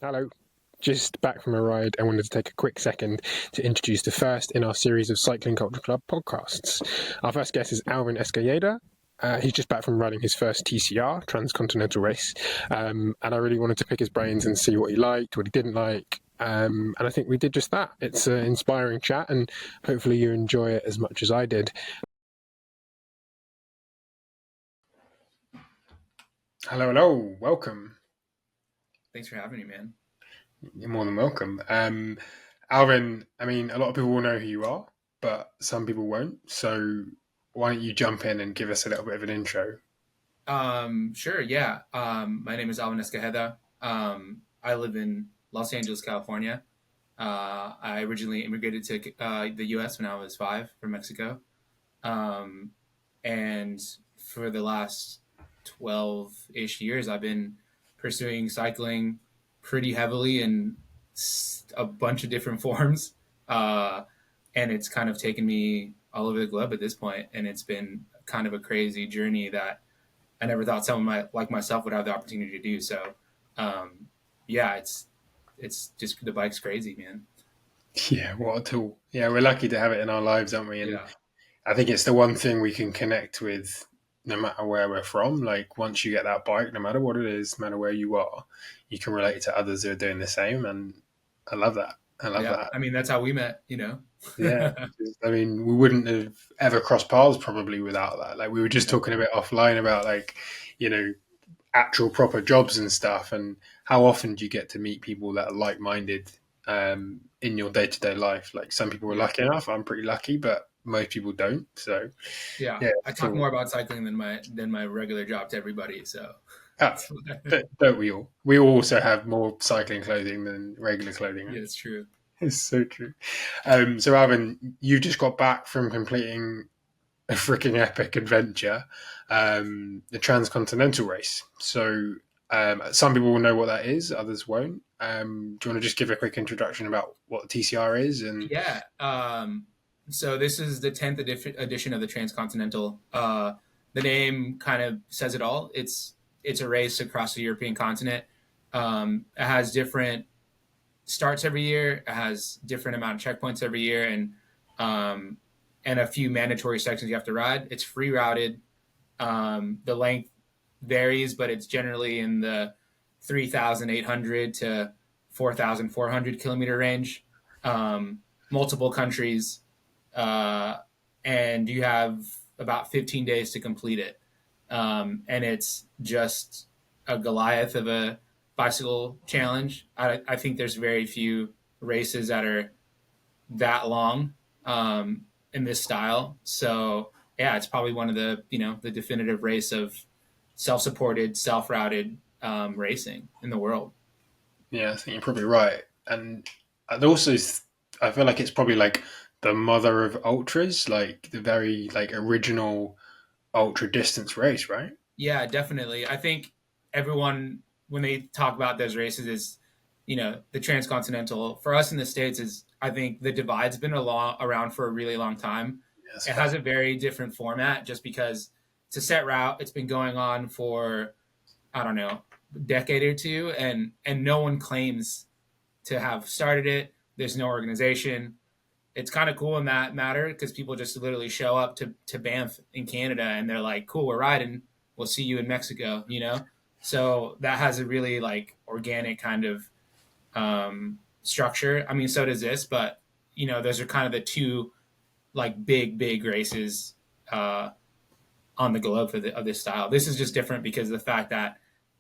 Hello. Just back from a ride. I wanted to take a quick second to introduce the first in our series of Cycling Culture Club podcasts. Our first guest is Alvin Ascajeda. He's just back from running his first TCR, Transcontinental Race. And I really wanted to pick his brains and see what he liked, what he didn't like. And I think we did just that. It's an inspiring chat, and hopefully you enjoy it as much as I did. Hello, hello. Welcome. Thanks for having me, man. You're more than welcome. Alvin, I mean, a lot of people will know who you are, but some people won't. So why don't you jump in and give us a little bit of an intro? Sure, yeah. My name is Alvin Ascajeda. I live in Los Angeles, California. I originally immigrated to the U.S. when I was 5 from Mexico. Um, and for the last 12-ish years, I've been pursuing cycling pretty heavily in a bunch of different forms. And it's kind of taken me all over the globe at this point, and it's been kind of a crazy journey that I never thought someone like myself would have the opportunity to do. So, yeah, it's just the bike's crazy, man. Yeah, what a tool. Yeah, we're lucky to have it in our lives, aren't we? And Yeah, I think it's the one thing we can connect with no matter where we're from. Like once you get that bike, no matter what it is, no matter where you are, you can relate to others who are doing the same. And I love that. I love yeah. that. I mean, that's how we met. Yeah. I mean, we wouldn't have ever crossed paths probably without that. Like we were just Yeah, talking a bit offline about like, you know, actual proper jobs and stuff, and how often do you get to meet people that are like-minded in your day-to-day life? Like some people are yeah, lucky enough. I'm pretty lucky, but most people don't. So yeah. yeah, I it's talk cool. more about cycling than my regular job to everybody. So, Ah, don't we all? We all also have more cycling clothing than regular clothing. yeah, Right? it's true. It's so true. So Alvin, you just got back from completing a freaking epic adventure, the Transcontinental Race. So some people will know what that is, others won't. Do you want to just give a quick introduction about what the TCR is? And Yeah. So this is the 10th edition of the Transcontinental. The name kind of says it all. It's a race across the European continent. It has different starts every year. It has different amount of checkpoints every year, um, and a few mandatory sections you have to ride. It's free routed. The length varies, but it's generally in the 3,800 to 4,400 kilometer range. Multiple countries, uh, and you have about 15 days to complete it. And it's just a Goliath of a bicycle challenge. I think there's very few races that are that long in this style. So yeah, it's probably one of the definitive race of self-supported, self-routed racing in the world. yeah, I think you're probably right. And I'd also, I feel like it's probably like the mother of ultras, like the very like original ultra distance race, right? Yeah, definitely. I think everyone when they talk about those races is, the transcontinental for us in the states is I think the divide's been around for a really long time. That's It fair. has a very different format just because it's a set route. It's been going on for I don't know, decade or two, and no one claims to have started it. There's no organization. It's kind of cool in that matter because people just literally show up to Banff in Canada and they're like, "Cool, we're riding. We'll see you in Mexico." So that has a really like organic kind of structure. I mean, so does this, but those are kind of the two like big races uh, on the globe of this style. This is just different because of the fact that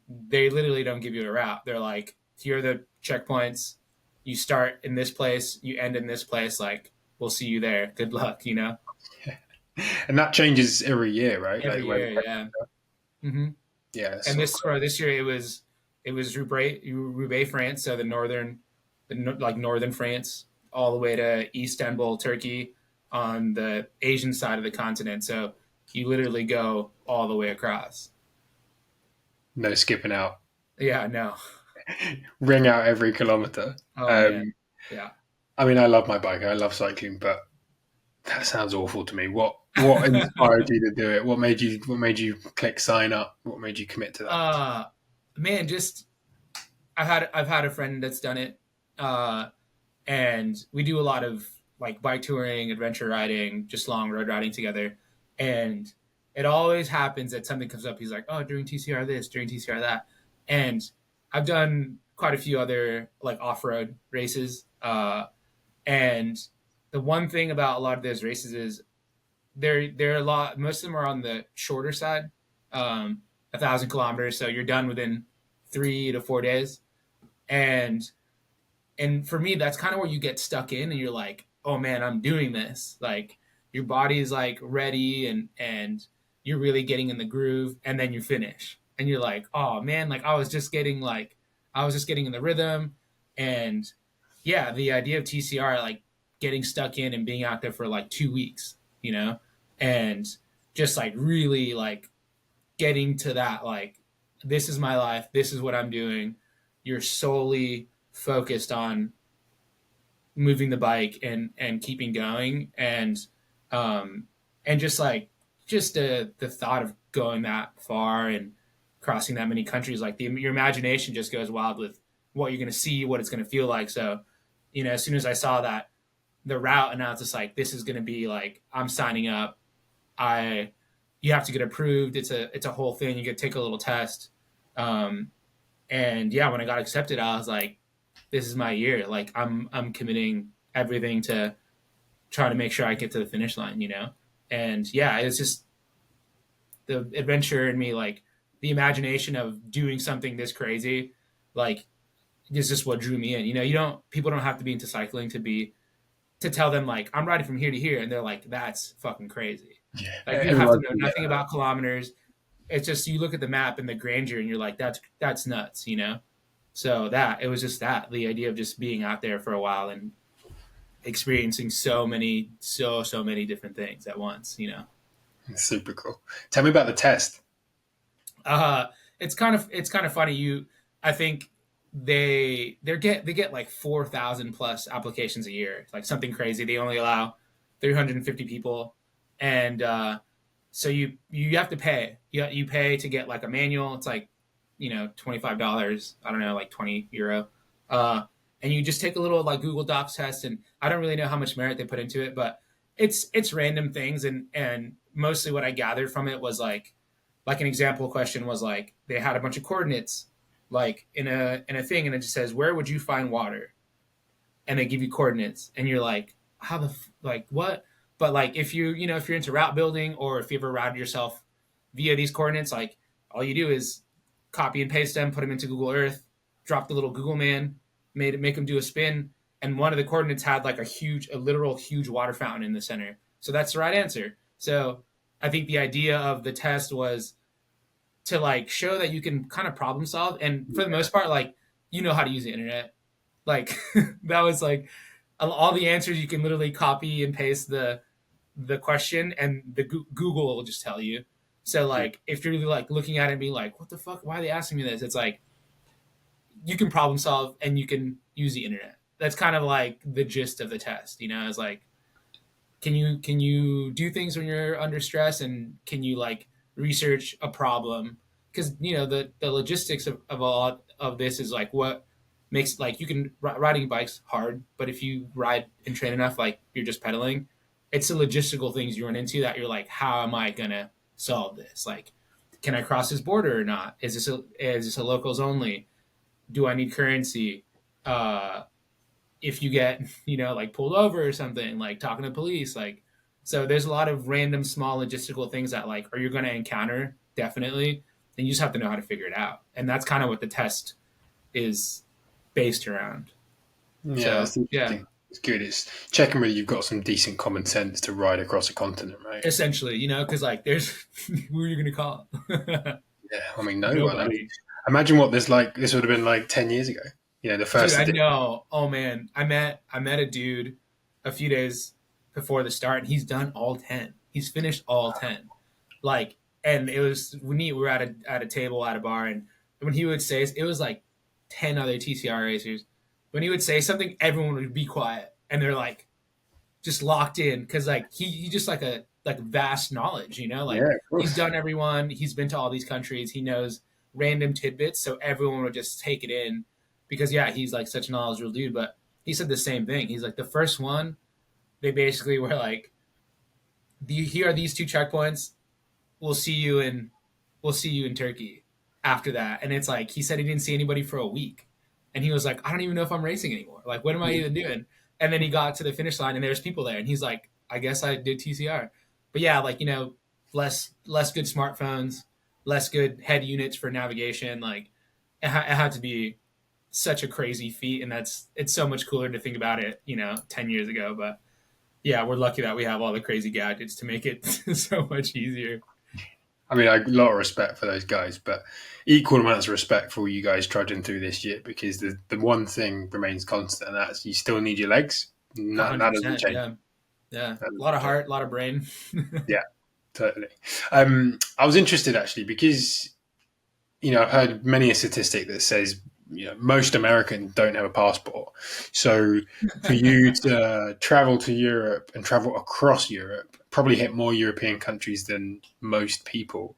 they literally don't give you a route. They're like, here are the checkpoints. You start in this place, you end in this place. Like, we'll see you there. Good luck. And that changes every year, right? Every Like when, year, yeah. hmm yeah, it's And so this cool. for this year, it was Roubaix, France, so like northern France, all the way to Istanbul, Turkey, on the Asian side of the continent. So you literally go all the way across. No skipping out, Yeah, no. ring out every kilometer. Oh man, Um, yeah. I mean, I love my bike. I love cycling, but that sounds awful to me. What inspired you to do it? What made you click sign up? What made you commit to that? uh Man, just I've had a friend that's done it, uh, and we do a lot of like bike touring, adventure riding, just long road riding together. And it always happens that something comes up. He's like, "Oh, during TCR this, during TCR that," and I've done quite a few other like off road races. And the one thing about a lot of those races is they're a lot. Most of them are on the shorter side, 1,000 kilometers. So you're done within 3 to 4 days, and for me that's kind of where you get stuck in and you're like, oh man, I'm doing this. Like your body is like ready, and you're really getting in the groove, and then you finish and you're like, oh man, like I was just getting in the rhythm. And yeah, the idea of TCR, like getting stuck in and being out there for like 2 weeks, and just like really like getting to that, like, this is my life, this is what I'm doing. You're solely focused on moving the bike and keeping going. And just like just the thought of going that far and crossing that many countries, like your imagination just goes wild with what you're going to see, what it's going to feel like. So as soon as I saw that the route, and now it's just like, this is going to be like, I'm signing up. I You have to get approved. It's a whole thing. You get to take a little test. And yeah, when I got accepted, I was like, this is my year. Like I'm committing everything to try to make sure I get to the finish line. And yeah, it's just the adventure in me, like the imagination of doing something this crazy, like is just what drew me in. People don't have to be into cycling to tell them like, I'm riding from here to here, and they're like, that's fucking crazy. Yeah, Like you have to know nothing about kilometers. It's just, you look at the map and the grandeur and you're like, that's nuts. So that it was just that the idea of just being out there for a while and experiencing so many different things at once. super cool. Tell me about the test. uh it's kind of funny. I think they get like 4,000 plus applications a year. It's like something crazy. They only allow 350 people. And so you have to pay. You pay to get like a manual. It's like $25. I don't know, like 20 euro. And you just take a little like Google Docs test. And I don't really know how much merit they put into it, but it's random things. And mostly what I gathered from it was like an example question was like, they had a bunch of coordinates like in a thing, and it just says, where would you find water? And they give you coordinates, and you're like, how like what? But like if if you're into route building, or if you ever routed yourself via these coordinates, like all you do is copy and paste them, put them into Google Earth, drop the little Google man, make them do a spin, and one of the coordinates had like a literal huge water fountain in the center. So that's the right answer. So I think the idea of the test was to like show that you can kind of problem solve, and for the most part, like how to use the internet. Like that was like all the answers, you can literally copy and paste the question, and the Google will just tell you. So like if you're like looking at it and being like, what the fuck, why are they asking me this? It's like you can problem solve and you can use the internet. That's kind of like the gist of the test. It's like, can you do things when you're under stress, and can you like research a problem? Because the logistics of all of this is like what makes, like, you can riding bikes hard, but if you ride and train enough, like you're just pedaling. It's the logistical things you run into that you're like, how am I gonna solve this? Like, can I cross this border or not? Is this a locals only? Do I need currency? If you get like pulled over or something, like talking to police, like, so there's a lot of random small logistical things that like are you going to encounter, definitely, and you just have to know how to figure it out. And that's kind of what the test is based around. Yeah, that's interesting. Yeah. It's good. It's checking whether you've got some decent common sense to ride across a continent, right? Essentially, because like there's who are you going to call? Yeah, I mean, no one. I mean, imagine what this would have been like 10 years ago. The first. Dude, I know. Oh man, I met a dude a few days before the start, and he's done all 10. He's finished all 10. Like, and it was when we were at a table at a bar, and when he would say, it was like 10 other TCR racers. When he would say something, everyone would be quiet, and they're like just locked in, because like he just like a vast knowledge, like he's done everyone. He's been to all these countries. He knows random tidbits, so everyone would just take it in. because yeah, he's like such a knowledgeable dude. But he said the same thing. He's like, the first one, they basically were like, here are these two checkpoints. We'll see you in Turkey after that. And it's like he said he didn't see anybody for a week, and he was like, I don't even know if I'm racing anymore. Like, what am I even doing? And then he got to the finish line, and there's people there, and he's like, I guess I did TCR. But yeah, like, you know, less good smartphones, less good head units for navigation. Like, it had to be such a crazy feat, and it's so much cooler to think about it, you know, 10 years ago. But yeah, we're lucky that we have all the crazy gadgets to make it so much easier. I mean, a lot of respect for those guys, but equal amounts of respect for you guys trudging through this year, because the one thing remains constant, and that's you still need your legs. That doesn't change. Yeah. A lot of heart, a lot of brain. Yeah, totally. I was interested actually because, you know, I've heard many a statistic that says, you know, most Americans don't have a passport. So for you to travel to Europe and travel across Europe, probably hit more European countries than most people.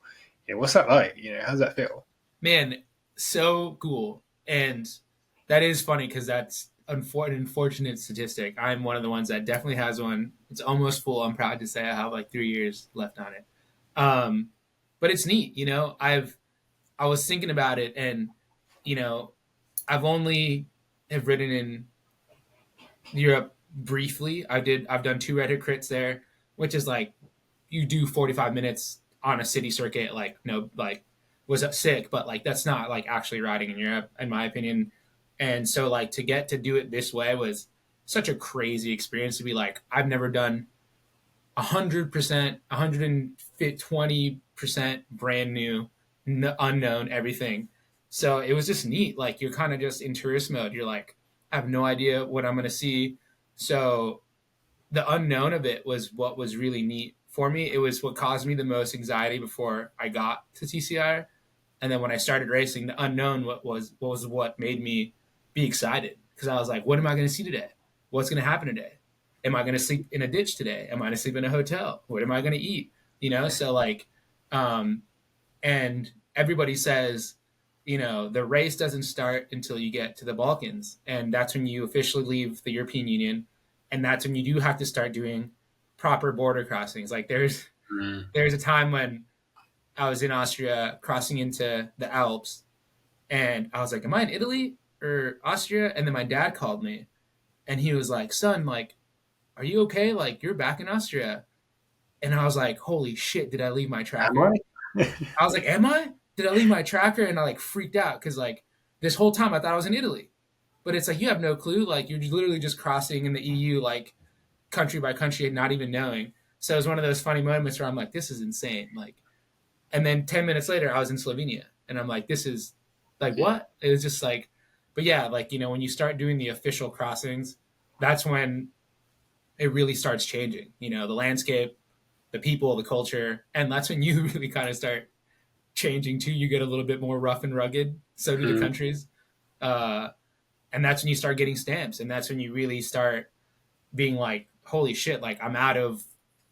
Yeah, what's that like? You know, how does that feel? Man, so cool. And that is funny because that's an unfortunate statistic. I'm one of the ones that definitely has one. It's almost full. I'm proud to say I have like 3 years left on it. But it's neat, you know. I was thinking about it, and you know, I've only have ridden in Europe briefly. I've done 2 Red Hood crits there, which is like you do 45 minutes on a city circuit. Like, no, like, was sick, but like that's not like actually riding in Europe, in my opinion. And so like to get to do it this way was such a crazy experience. To be like, I've never done 100%, 120% brand new, unknown everything. So it was just neat. Like, you're kind of just in tourist mode. You're like, I have no idea what I'm going to see. So the unknown of it was what was really neat for me. It was what caused me the most anxiety before I got to TCR. And then when I started racing, the unknown what made me be excited, because I was like, what am I going to see today? What's going to happen today? Am I going to sleep in a ditch today? Am I going to sleep in a hotel? What am I going to eat? You know, so like, and everybody says, you know, the race doesn't start until you get to the Balkans. And that's when you officially leave the European Union. And that's when you do have to start doing proper border crossings. Like there's a time when I was in Austria crossing into the Alps, and I was like, am I in Italy or Austria? And then my dad called me, and he was like, son, like, are you okay? Like, you're back in Austria. And I was like, holy shit, did I leave my tracker? I was like, am I? Did I leave my tracker? And I like freaked out because like this whole time I thought I was in Italy. But it's like, you have no clue. Like, you're literally just crossing in the EU, like country by country, and not even knowing. So it was one of those funny moments where I'm like, this is insane. Like, and then 10 minutes later, I was in Slovenia, and I'm like, this is like, what? It was just like, but yeah, like, you know, when you start doing the official crossings, that's when it really starts changing, you know, the landscape, the people, the culture. And that's when you really kind of start changing too. You get a little bit more rough and rugged. So do the countries. And that's when you start getting stamps. And that's when you really start being like, holy shit, like I'm out of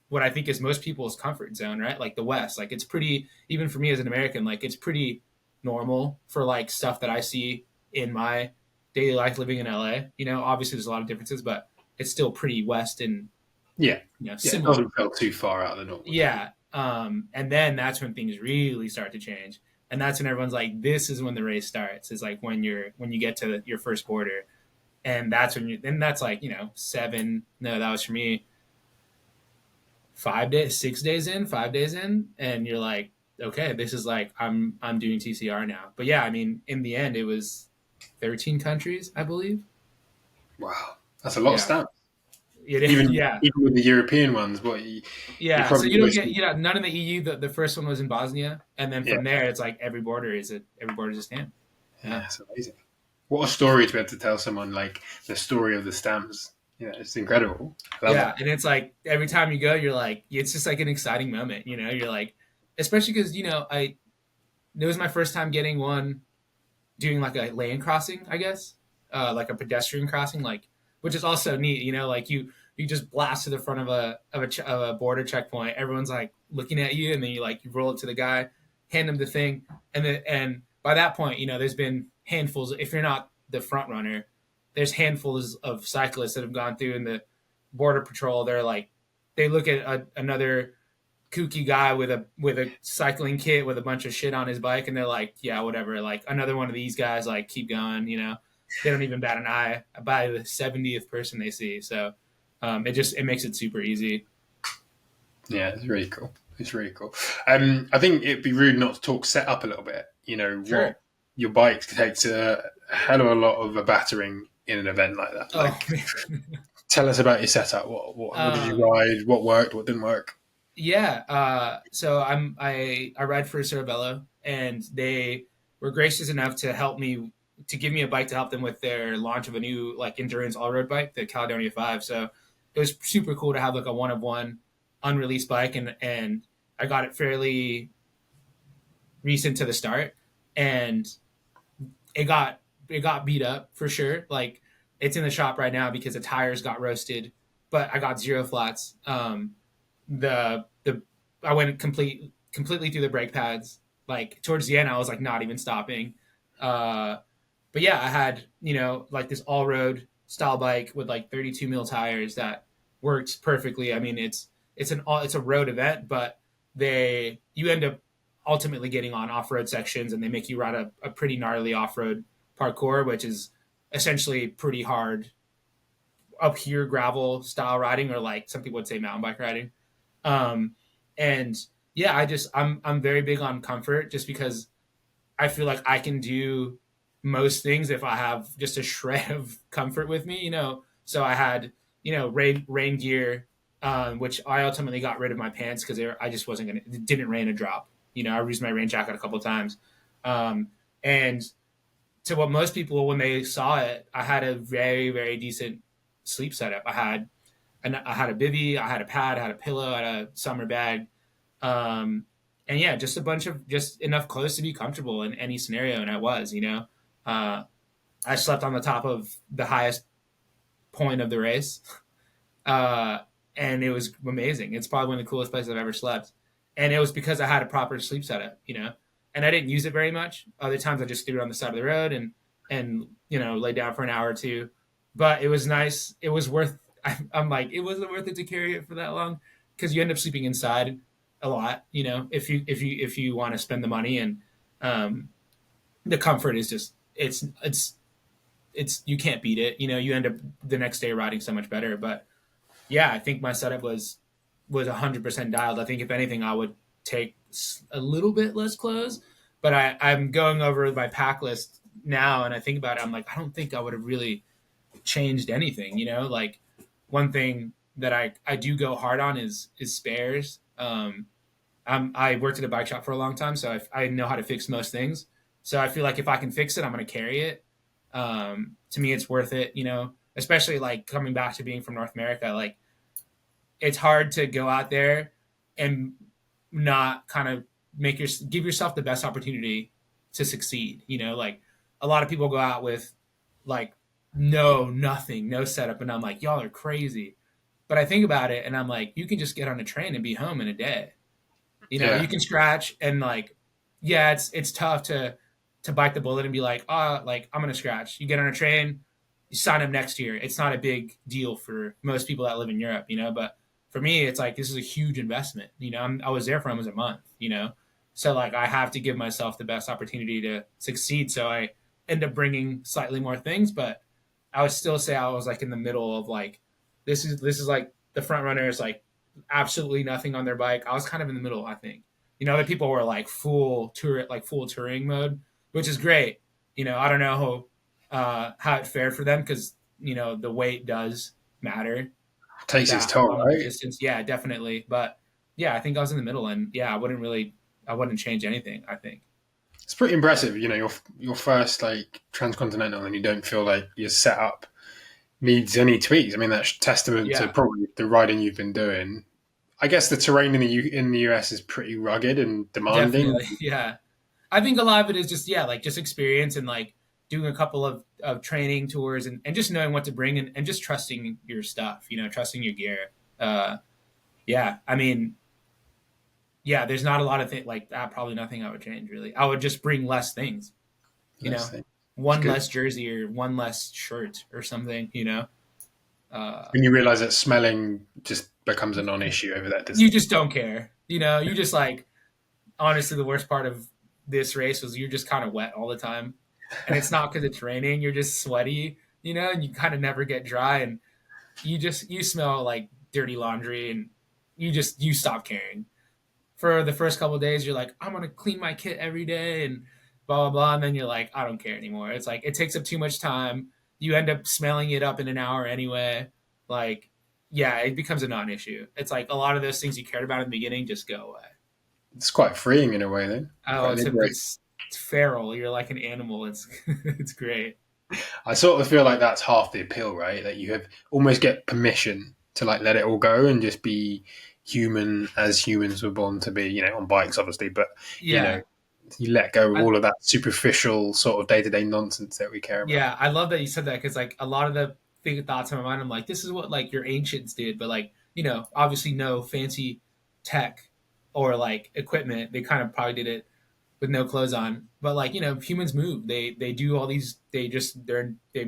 what I think is most people's comfort zone, right? Like the West, like it's pretty, even for me as an American, like it's pretty normal for like stuff that I see in my daily life living in LA. You know, obviously there's a lot of differences, but it's still pretty West and you know, similar. It doesn't feel too far out of the normal. Yeah. And then that's when things really start to change. And that's when everyone's like, this is when the race starts. It's like when you get to your first border. And that's when then that's like, you know, that was for me 5 days, 6 days in, 5 days in. And you're like, okay, this is like, I'm doing TCR now. But yeah, I mean, in the end, it was 13 countries, I believe. Wow. That's a lot of stamps. Even with the European ones, so you don't get none in the EU. The first one was in Bosnia, and then from there it's like every border is a stamp. Yeah, that's amazing. What a story to be able to tell someone, like the story of the stamps. Yeah, it's incredible. And it's like every time you go, you're like, it's just like an exciting moment. You know, you're like, especially because, you know, it was my first time getting one, doing like a lane crossing, I guess, like a pedestrian crossing, like, which is also neat. You know, like you just blast to the front of a border checkpoint. Everyone's like looking at you, and then you roll it to the guy, hand him the thing, and by that point, you know, there's been handfuls. If you're not the front runner. There's handfuls of cyclists that have gone through in the border patrol. They're like, they look at another kooky guy with a cycling kit with a bunch of shit on his bike, and they're like, yeah, whatever. Like another one of these guys, like keep going. They don't even bat an eye by the 70th person they see. So it makes it super easy. Yeah, it's really cool. It's really cool. I think it'd be rude not to talk setup a little bit. Sure. What your bike takes a hell of a lot of a battering in an event like that. Tell us about your setup. What did you ride? What worked? What didn't work? Yeah. So I ride for Cervelo, and they were gracious enough to give me a bike to help them with their launch of a new like endurance all road bike, the Caledonia 5. So it was super cool to have like a one of one unreleased bike, and I got it fairly recent to the start, and it got beat up for sure. Like it's in the shop right now because the tires got roasted, but I got zero flats. The I went completely through the brake pads. Like towards the end, I was like not even stopping. But yeah, I had like this all road style bike with like 32 mil tires that worked perfectly. I mean, it's a road event, but you end up ultimately getting on off road sections, and they make you ride a pretty gnarly off road parkour, which is essentially pretty hard up here gravel style riding, or like some people would say mountain bike riding. And yeah, I'm very big on comfort, just because I feel like I can do most things if I have just a shred of comfort with me. So I had rain gear, which I ultimately got rid of my pants because I just wasn't gonna. It didn't rain a drop. I used my rain jacket a couple of times, and to what most people, when they saw it, I had a very, very decent sleep setup. I had a bivy, I had a pad, I had a pillow, I had a summer bag, and yeah, just enough clothes to be comfortable in any scenario. And I was. I slept on the top of the highest point of the race, and it was amazing. It's probably one of the coolest places I've ever slept, and it was because I had a proper sleep setup. And I didn't use it very much. Other times I just threw it on the side of the road and lay down for an hour or two. But it was nice. It was worth. I'm like, it wasn't worth it to carry it for that long, because you end up sleeping inside a lot. If you want to spend the money, and the comfort is just it's you can't beat it. You end up the next day riding so much better. But yeah, I think my setup was 100% dialed. I think if anything, I would take a little bit less clothes, but I'm going over my pack list now, and I think about it. I'm like, I don't think I would have really changed anything. Like one thing that I do go hard on is spares. I worked at a bike shop for a long time, so I know how to fix most things. So I feel like if I can fix it, I'm going to carry it. To me, it's worth it. Especially like coming back to being from North America, like it's hard to go out there and not kind of give yourself the best opportunity to succeed. Like a lot of people go out with like nothing, no setup, and I'm like, y'all are crazy. But I think about it, and I'm like, you can just get on a train and be home in a day. Yeah. You can scratch, and like, yeah, it's tough to bite the bullet and be like, like I'm gonna scratch. You get on a train, you sign up next year. It's not a big deal for most people that live in Europe, but for me, it's like, this is a huge investment. I was there for almost a month, so like I have to give myself the best opportunity to succeed. So I end up bringing slightly more things, but I would still say I was like in the middle of like, this is like the front runner is like absolutely nothing on their bike. I was kind of in the middle, I think. Other people were like full touring mode, which is great. I don't know how it fared for them, because the weight does matter. Takes its toll, right? Distance, yeah, definitely. But yeah, I think I was in the middle, and yeah, I wouldn't change anything, I think. It's pretty impressive. Your first like transcontinental, and you don't feel like your setup needs any tweaks. I mean, that's testament to probably the riding you've been doing. I guess the terrain in the US is pretty rugged and demanding. Definitely, yeah. I think a lot of it is just just experience, and like doing a couple of training tours, and just knowing what to bring, and just trusting your stuff, trusting your gear. Yeah, I mean, yeah, there's not a lot of things like that. Probably nothing I would change, really. I would just bring less things, Less things. It's one good. less jersey or one less shirt or something, you know. When you realize that smelling just becomes a non-issue over that You distance. just don't care, you know. You just like, honestly, the worst part of this race was you're just kind of wet all the time, and it's not because it's raining. You're just sweaty, you know, and you kind of never get dry, and you smell like dirty laundry, and you stop caring. For the first couple of days, you're like, I'm gonna clean my kit every day and blah blah blah, and then you're like, I don't care anymore. It's like it takes up too much time. You end up smelling it up in an hour anyway. Like, yeah, it becomes a non-issue. It's like a lot of those things you cared about in the beginning just go away. It's quite freeing in a way, then. Oh, Quite liberating. it's feral. You're like an animal. It's it's great. I sort of feel like that's half the appeal, right? That you have almost get permission to like let it all go and just be human as humans were born to be. On bikes, obviously, but you know, Yeah, you let go of I, all of that superficial sort of day to day nonsense that we care about. yeah. I love that you said that because like a lot of the big thoughts in my mind, I'm like, this is what like your ancients did, but like obviously no fancy tech or like equipment. They kind of probably did it with no clothes on. But like humans move. They do all these. They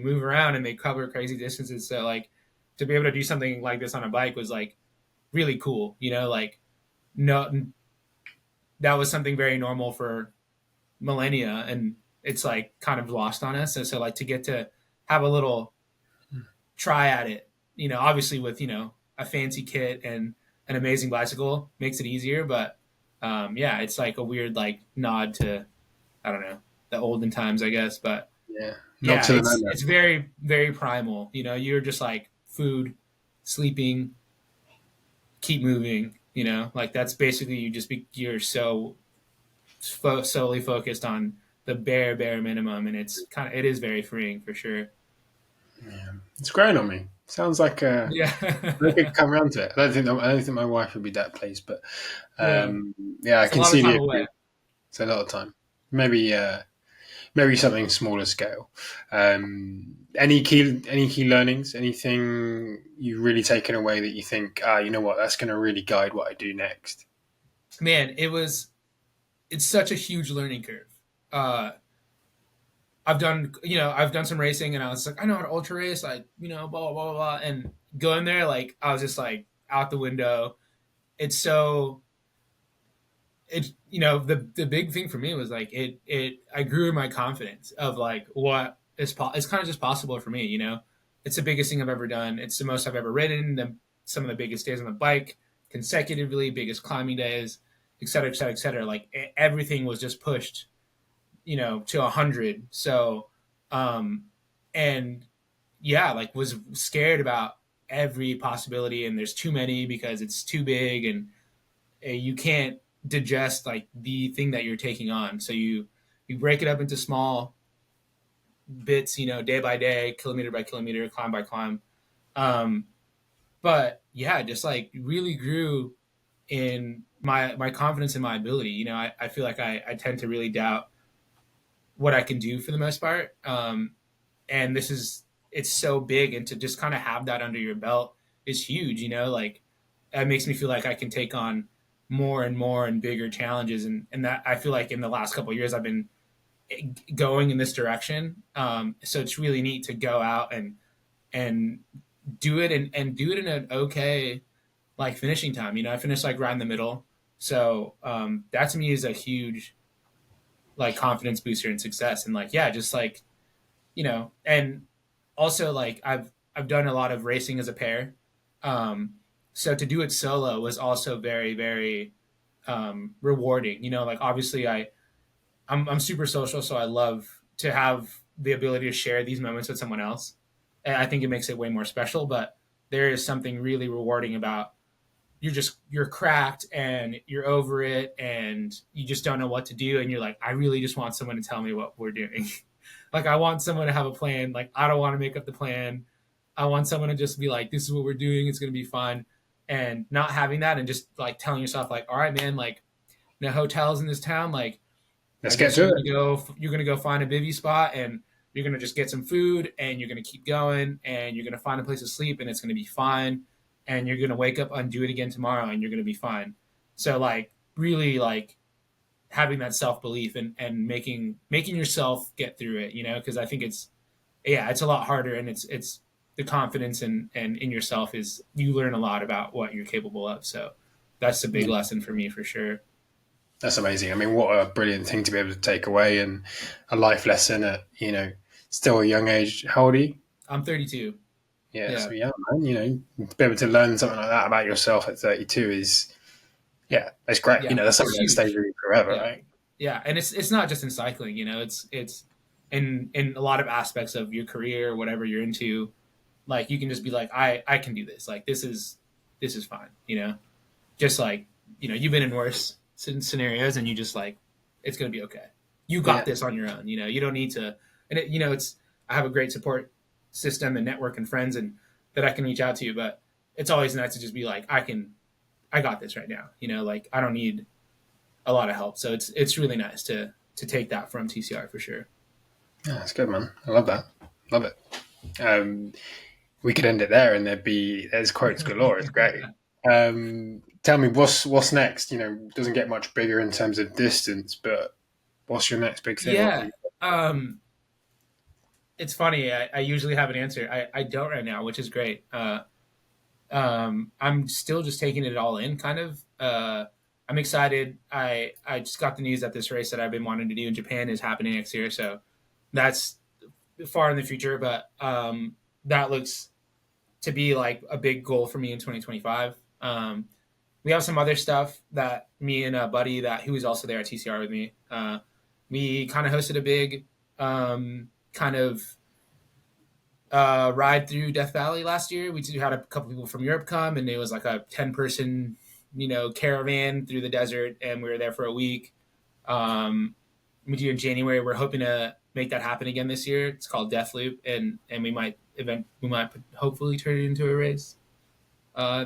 move around and they cover crazy distances. So like to be able to do something like this on a bike was like really cool. Like no, that was something very normal for millennia, and it's like kind of lost on us. And so like to get to have a little try at it, obviously with a fancy kit and an amazing bicycle makes it easier. But yeah, it's like a weird like nod to I don't know the olden times, I guess. But Yeah, not yeah, to the it's nomad. very very primal. You're just like food, sleeping, keep moving. Like that's basically you're solely focused on the bare minimum, and it is very freeing for sure. Yeah, it's growing on me. Sounds like Yeah, I could come around to it. I don't think my wife would be that pleased, but yeah. yeah, I It's a can lot of see time the away. appeal. It's a lot of time. Maybe something smaller scale. Any key learnings? Anything you've really taken away that you think, you know what, that's going to really guide what I do next? Man, it's such a huge learning curve. Uh, I've done some racing, and I was like, I know how to ultra race, like blah blah blah blah, and going there, like I was just like out the window. It's so it the big thing for me was like it I grew in my confidence of like what it's kind of just possible for me. It's the biggest thing I've ever done. It's the most I've ever ridden. Some of the biggest days on the bike consecutively, biggest climbing days, et cetera, et cetera, et cetera. Like everything was just pushed to 100. So and yeah, like was scared about every possibility, and there's too many because it's too big, and you can't digest like the thing that you're taking on. So you break it up into small bits, day by day, kilometer by kilometer, climb by climb. um but yeah, just like really grew in my confidence in my ability. I feel like I tend to really doubt what I can do for the most part. And it's so big, and to just kind of have that under your belt is huge. Like it makes me feel like I can take on more and more and bigger challenges, and that I feel like in the last couple of years I've been going in this direction. So it's really neat to go out and do it, and do it in an okay like finishing time. I finished like right in the middle. So that to me is a huge like confidence booster and success. And like yeah, just like and also like I've done a lot of racing as a pair. Um, so to do it solo was also very very rewarding. Like obviously I'm super social, so I love to have the ability to share these moments with someone else. And I think it makes it way more special. But there is something really rewarding about you're cracked and you're over it, and you just don't know what to do, and you're like, I really just want someone to tell me what we're doing. Like I want someone to have a plan. Like I don't want to make up the plan. I want someone to just be like, this is what we're doing, it's going to be fun. And not having that, and just like telling yourself like, all right man, like no hotels in this town, like Let's I get guess to it. you're gonna go find a bivvy spot, and you're gonna just get some food, and you're gonna keep going, and you're gonna find a place to sleep, and it's gonna be fine. And you're gonna wake up and do it again tomorrow, and you're gonna be fine. So like really like having that self-belief and making yourself get through it, because I think it's a lot harder, and it's the confidence and in yourself is you learn a lot about what you're capable of. So that's a big Yeah. lesson for me for sure. That's amazing. I mean, what a brilliant thing to be able to take away, and a life lesson at, still a young age. How old are you? I'm 32. Yeah, Yeah. so young, man. To be able to learn something like that about yourself at 32 is, yeah, that's great. Yeah. That's It's something that stays huge. with you forever, Yeah. right? Yeah. And it's not just in cycling, it's in a lot of aspects of your career, whatever you're into. Like you can just be like, I can do this. Like this is fine, just like, you've been in worse scenarios, and you just like, it's going to be okay. You got Yeah. this on your own, you don't need to. And I have a great support system and network and friends and that I can reach out to, but it's always nice to just be like, I got this right now, like I don't need a lot of help. So it's really nice to take that from TCR for sure. Yeah, that's good, man. I love that. Love it. Um, we could end it there, and there's quotes galore. It's great. Tell me what's next. Doesn't get much bigger in terms of distance, but what's your next big thing? Yeah. It's funny. I usually have an answer. I don't right now, which is great. I'm still just taking it all in, kind of. I'm excited. I just got the news that this race that I've been wanting to do in Japan is happening next year, so that's far in the future. But that looks to be like a big goal for me in 2025. We have some other stuff that me and a buddy that who was also there at TCR with me. We kind of hosted a big kind of ride through Death Valley last year. We had a couple people from Europe come, and it was like a 10-person, caravan through the desert, and we were there for a week. We do in January. We're hoping to make that happen again this year. It's called Death Loop, and we might hopefully turn it into a race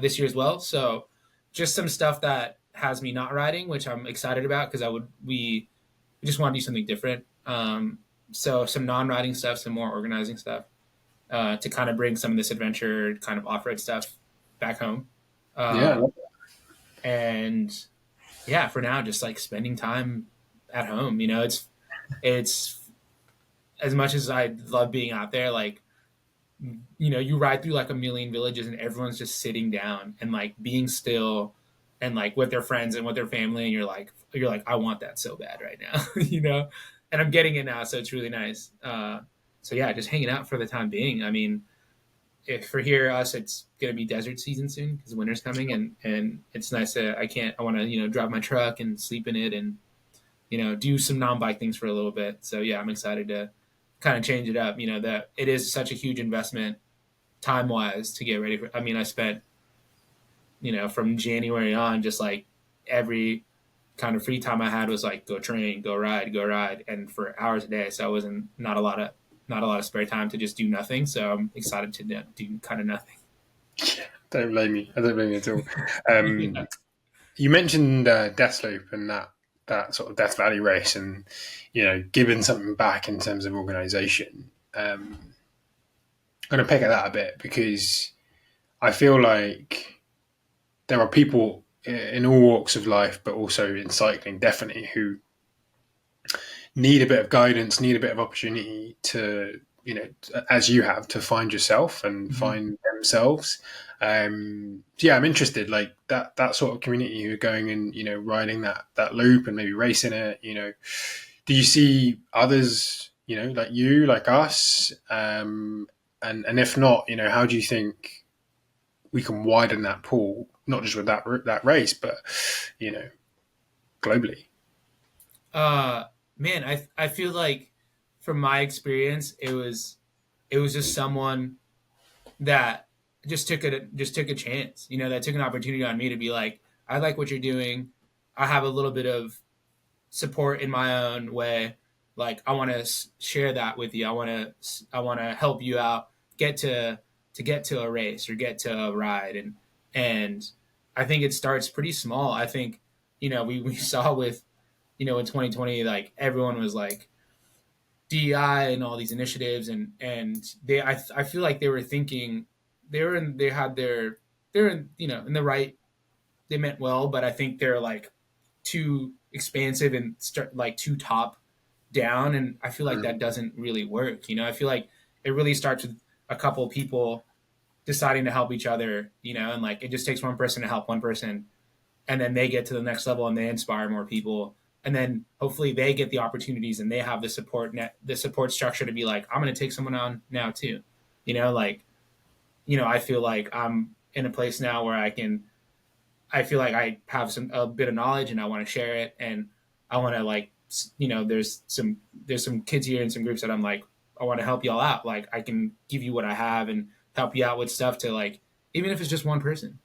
this year as well. So just some stuff that has me not riding, which I'm excited about because we just want to do something different. So some non-riding stuff, some more organizing stuff. To kind of bring some of this adventure kind of off-road stuff back home. Yeah. And yeah, for now, just like spending time at home, it's as much as I love being out there, like, you ride through like a million villages and everyone's just sitting down and like being still and like with their friends and with their family. And you're like, I want that so bad right now, and I'm getting it now. So it's really nice. So yeah, just hanging out for the time being. I mean, if for us, it's gonna be desert season soon because winter's coming, and it's nice I want to drive my truck and sleep in it and do some non-bike things for a little bit. So yeah, I'm excited to kind of change it up. That it is such a huge investment time wise to get ready for. I mean, I spent from January on just like every kind of free time I had was like go train, go ride, and for hours a day. So I wasn't not a lot of spare time to just do nothing. So I'm excited to do kind of nothing. Yeah, don't blame me. I don't blame you at all. Yeah. You mentioned Deathloop and that sort of Death Valley race, and giving something back in terms of organisation. I'm going to pick at that a bit because I feel like there are people in all walks of life, but also in cycling, definitely, who need a bit of guidance, need a bit of opportunity to, as you have, to find yourself and find themselves. Yeah, I'm interested, like that sort of community who are going and, riding that loop and maybe racing it, do you see others, like us? And if not, how do you think we can widen that pool, not just with that race, but, globally? Man, I feel like from my experience, it was just someone that just took a chance, that took an opportunity on me to be like, I like what you're doing. I have a little bit of support in my own way. Like I want to share that with you. I want to help you out, get to get to a race or get to a ride, and I think it starts pretty small. I think we saw with in 2020, like everyone was like DEI and all these initiatives, and I feel like they were thinking they're in in the right, they meant well, but I think they're like too expansive and start like too top down. And I feel like that doesn't really work. I feel like it really starts with a couple of people deciding to help each other, and like it just takes one person to help one person, and then they get to the next level and they inspire more people. And then hopefully they get the opportunities and they have the support structure to be like, I'm going to take someone on now too. I feel like I'm in a place now where I feel like I have a bit of knowledge and I want to share it. And I want to like, there's some kids here and some groups that I'm like, I want to help y'all out. Like I can give you what I have and help you out with stuff to like, even if it's just one person,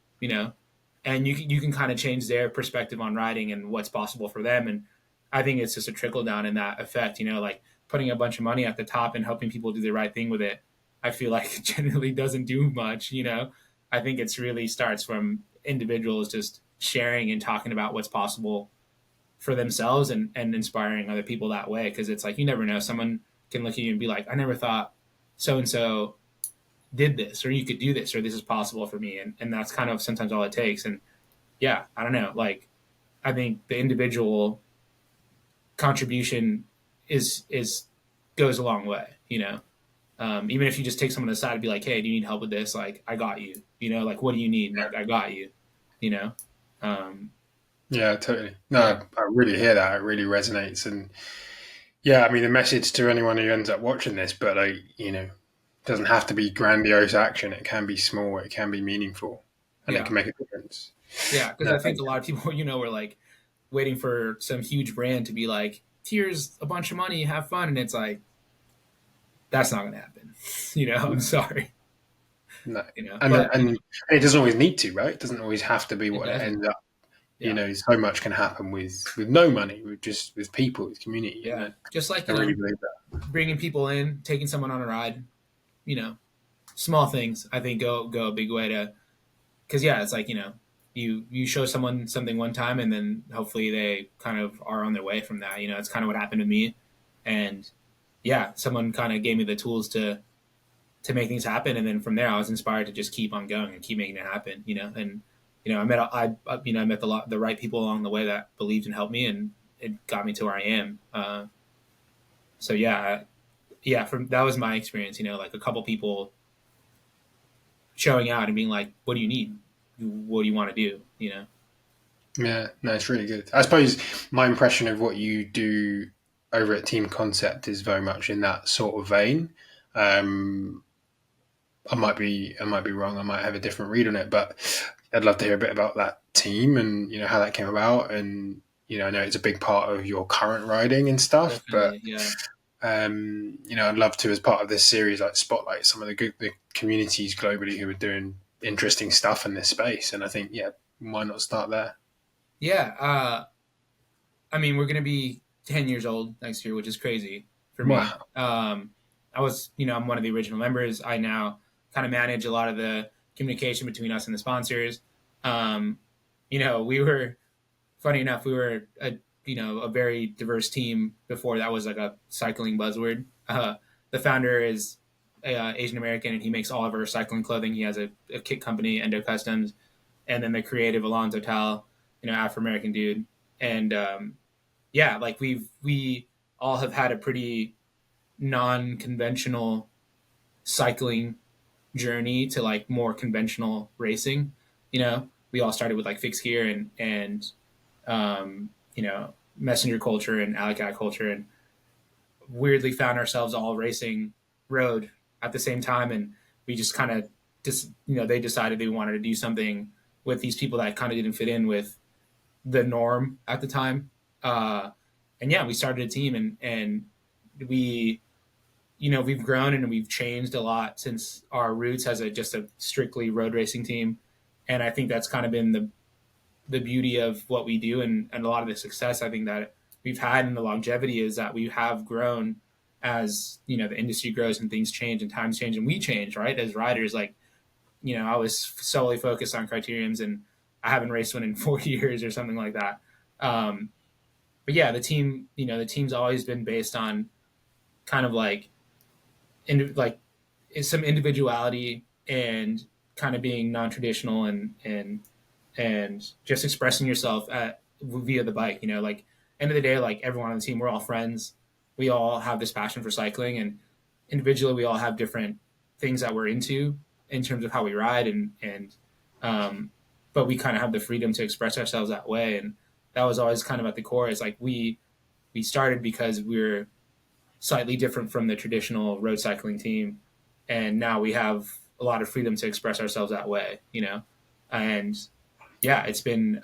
and you can kind of change their perspective on riding and what's possible for them. And I think it's just a trickle down in that effect, like putting a bunch of money at the top and helping people do the right thing with it. I feel like it generally doesn't do much, I think it's really starts from individuals just sharing and talking about what's possible for themselves and inspiring other people that way. Cause it's like, you never know, someone can look at you and be like, I never thought so-and-so did this, or you could do this, or this is possible for me. And that's kind of sometimes all it takes. And yeah, I don't know. Like, I think the individual contribution goes a long way, even if you just take someone aside and be like, hey, do you need help with this? Like, I got you, like, what do you need? Like, I got you, Yeah, totally. No, I really hear that. It really resonates. And yeah, I mean, the message to anyone who ends up watching this, but it doesn't have to be grandiose action. It can be small. It can be meaningful, and it can make a difference. Yeah, because I think a lot of people, were like waiting for some huge brand to be like, here's a bunch of money, have fun. And it's like, that's not going to happen. I'm sorry. No. And it doesn't always need to, right? It doesn't always have to be what it ends up. Yeah. So much can happen with no money, with people, with community. Yeah. Just like, I really believe that. Bringing people in, taking someone on a ride, small things, I think go a big way to, because it's like, you show someone something one time and then hopefully they kind of are on their way from that. It's kind of what happened to me. And yeah, someone kind of gave me the tools to make things happen. And then from there I was inspired to just keep on going and keep making it happen, and I met the right people along the way that believed and helped me, and it got me to where I am. So that was my experience, like a couple people showing out and being like, what do you need? What do you want to do? Yeah, no, it's really good. I suppose my impression of what you do over at Team Concept is very much in that sort of vein. I might be wrong. I might have a different read on it, but I'd love to hear a bit about that team and how that came about. And I know it's a big part of your current riding and stuff. Definitely, I'd love to, as part of this series, like spotlight some of the communities globally who are doing interesting stuff in this space. And I think, why not start there? Yeah, I mean, we're gonna be 10 years old next year, which is crazy for me. Wow. I was, I'm one of the original members. I now kind of manage a lot of the communication between us and the sponsors. We were, funny enough, we were a very diverse team before that was like a cycling buzzword. The founder is Asian American, and he makes all of our cycling clothing. He has a kit company, Endo Customs, and then the creative Alonzo Tal, Afro American dude. And like we all have had a pretty non-conventional cycling journey to like more conventional racing. We all started with like fixed gear and messenger culture and alley cat culture, and weirdly found ourselves all racing road at the same time. And we just kind of they decided they wanted to do something with these people that kind of didn't fit in with the norm at the time. We started a team, and we, we've grown and we've changed a lot since our roots as just a strictly road racing team. And I think that's kind of been the beauty of what we do, and a lot of the success I think that we've had and the longevity is that we have grown as, the industry grows and things change and times change and we change, right? As riders, like, I was solely focused on criteriums and I haven't raced one in 4 years or something like that. But yeah, the team's always been based on kind of like some individuality and kind of being non-traditional and just expressing yourself via the bike. Like end of the day, like everyone on the team, we're all friends. We all have this passion for cycling, and individually, we all have different things that we're into in terms of how we ride, and but we kind of have the freedom to express ourselves that way, and that was always kind of at the core. It's like we started because we're slightly different from the traditional road cycling team, and now we have a lot of freedom to express ourselves that way, and yeah, it's been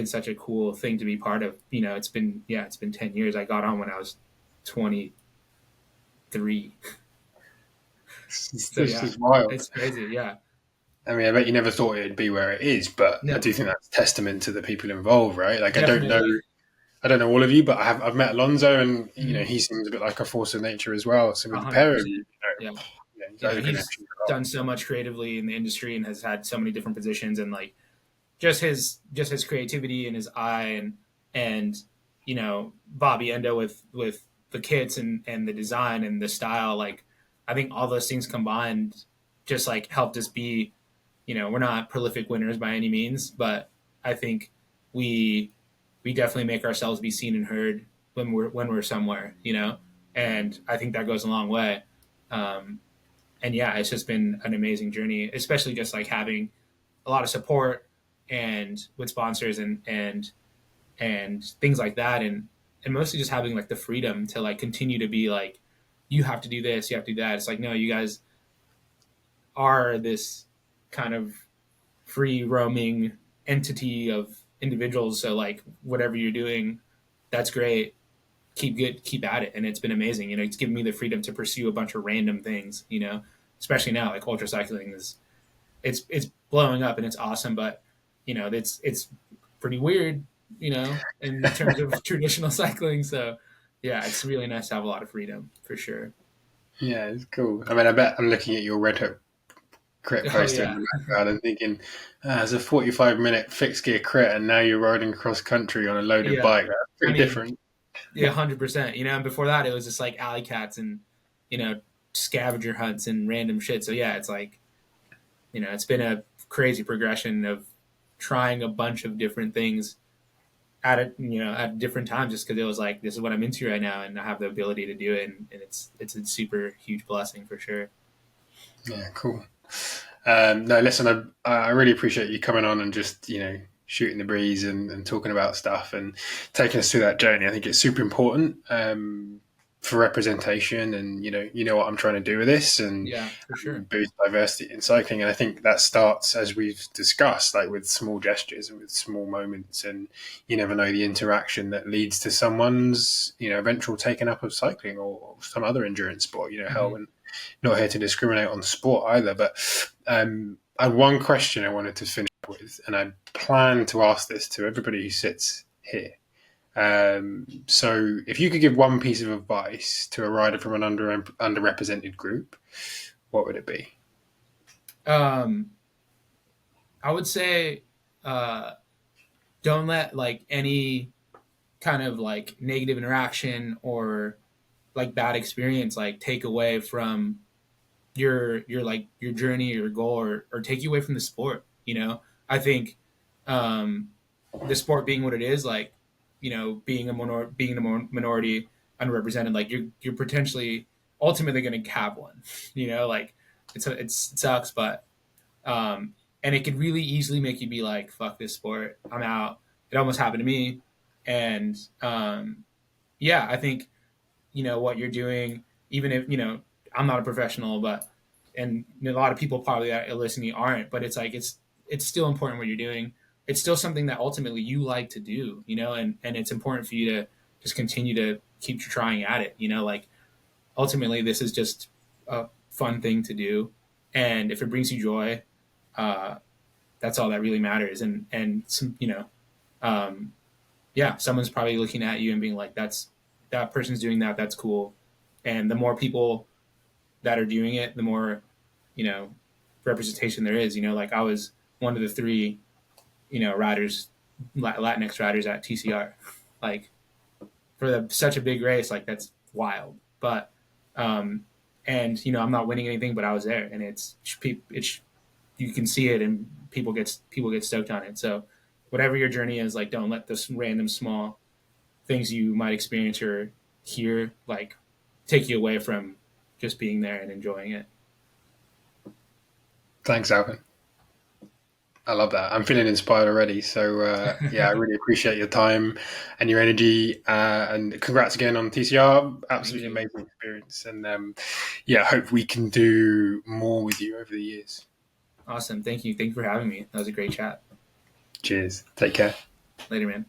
such a cool thing to be part of. It's been 10 years. I got on when I was 23. So This yeah, is wild. it's crazy. Yeah. I mean, I bet you never thought it'd be where it is, but I No, do think that's testament to the people involved, right? Like, definitely. I don't know all of you, but I've met Alonso, and Mhm. he seems a bit like a force of nature as well. So with the pair of 100%. you, Yeah. you guys Yeah. are going to He's achieve a lot. done so much creatively in the industry and has had so many different positions, and like just his creativity and his eye, and Bobby Endo with the kits and the design and the style. Like, I think all those things combined just like helped us be, we're not prolific winners by any means, but I think we we definitely make ourselves be seen and heard when we're somewhere, and I think that goes a long way. Um, and yeah, it's just been an amazing journey, especially just like having a lot of support and with sponsors and things like that, and mostly just having like the freedom to like continue to be like, you have to do this, you have to do that. It's like, no, you guys are this kind of free roaming entity of individuals, so like whatever you're doing, that's great, keep at it. And it's been amazing. It's given me the freedom to pursue a bunch of random things, especially now, like ultra cycling is, it's blowing up and it's awesome, but it's pretty weird, in terms of traditional cycling. So yeah, it's really nice to have a lot of freedom for sure. Yeah, it's cool. I mean, I bet I'm looking at your Red Hook crit Oh poster in yeah. the background and thinking, it's a 45-minute fixed gear crit, and now you're riding cross country on a loaded Yeah, bike. That's I pretty mean, different. yeah, 100%. And before that it was just like alley cats and you know scavenger hunts and random shit. So yeah, it's like, it's been a crazy progression of trying a bunch of different things at different times, just because it was like, this is what I'm into right now, and I have the ability to do it, and it's a super huge blessing for sure. Yeah, cool. No, listen, I really appreciate you coming on and just, shooting the breeze and talking about stuff and taking us through that journey. I think it's super important for representation, and, you know what I'm trying to do with this, and Yeah, for sure. boost diversity in cycling. And I think that starts, as we've discussed, like with small gestures and with small moments. And you never know the interaction that leads to someone's, eventual taking up of cycling or some other endurance sport. Hell, Hmm. and not here to discriminate on sport either, but I had one question I wanted to finish with, and I plan to ask this to everybody who sits here. So, if you could give one piece of advice to a rider from an underrepresented group, what would it be? um I would say, uh don't let like any kind of like negative interaction or like bad experience like take away from your journey or your goal, or take you away from the sport. I think, um the sport being what it is, like, being the minority, underrepresented, like you're potentially ultimately going to have one. Like, it sucks, but and it could really easily make you be like, fuck this sport, I'm out. It almost happened to me. And yeah, I think, what you're doing, even if, I'm not a professional, but, and a lot of people probably that are listening aren't, but it's like, it's still important what you're doing. It's still something that ultimately you like to do, and it's important for you to just continue to keep trying at it. Like, ultimately this is just a fun thing to do, and if it brings you joy, uh, that's all that really matters. And some, um, yeah, someone's probably looking at you and being like, that person's doing that, that's cool. And the more people that are doing it, the more, you know representation there is. Like, I was one of the three, riders, Latinx riders at TCR. Like, for such a big race, like, that's wild. But um and I'm not winning anything, but I was there, and it's you can see it, and people get stoked on it. So whatever your journey is, like, don't let this random small things you might experience or hear like take you away from just being there and enjoying it. Thanks, Alvin. I love that. I'm feeling inspired already. So I really appreciate your time and your energy. And congrats again on TCR. Absolutely amazing experience. And hope we can do more with you over the years. Awesome. Thank you. Thank you for having me. That was a great chat. Cheers. Take care. Later, man.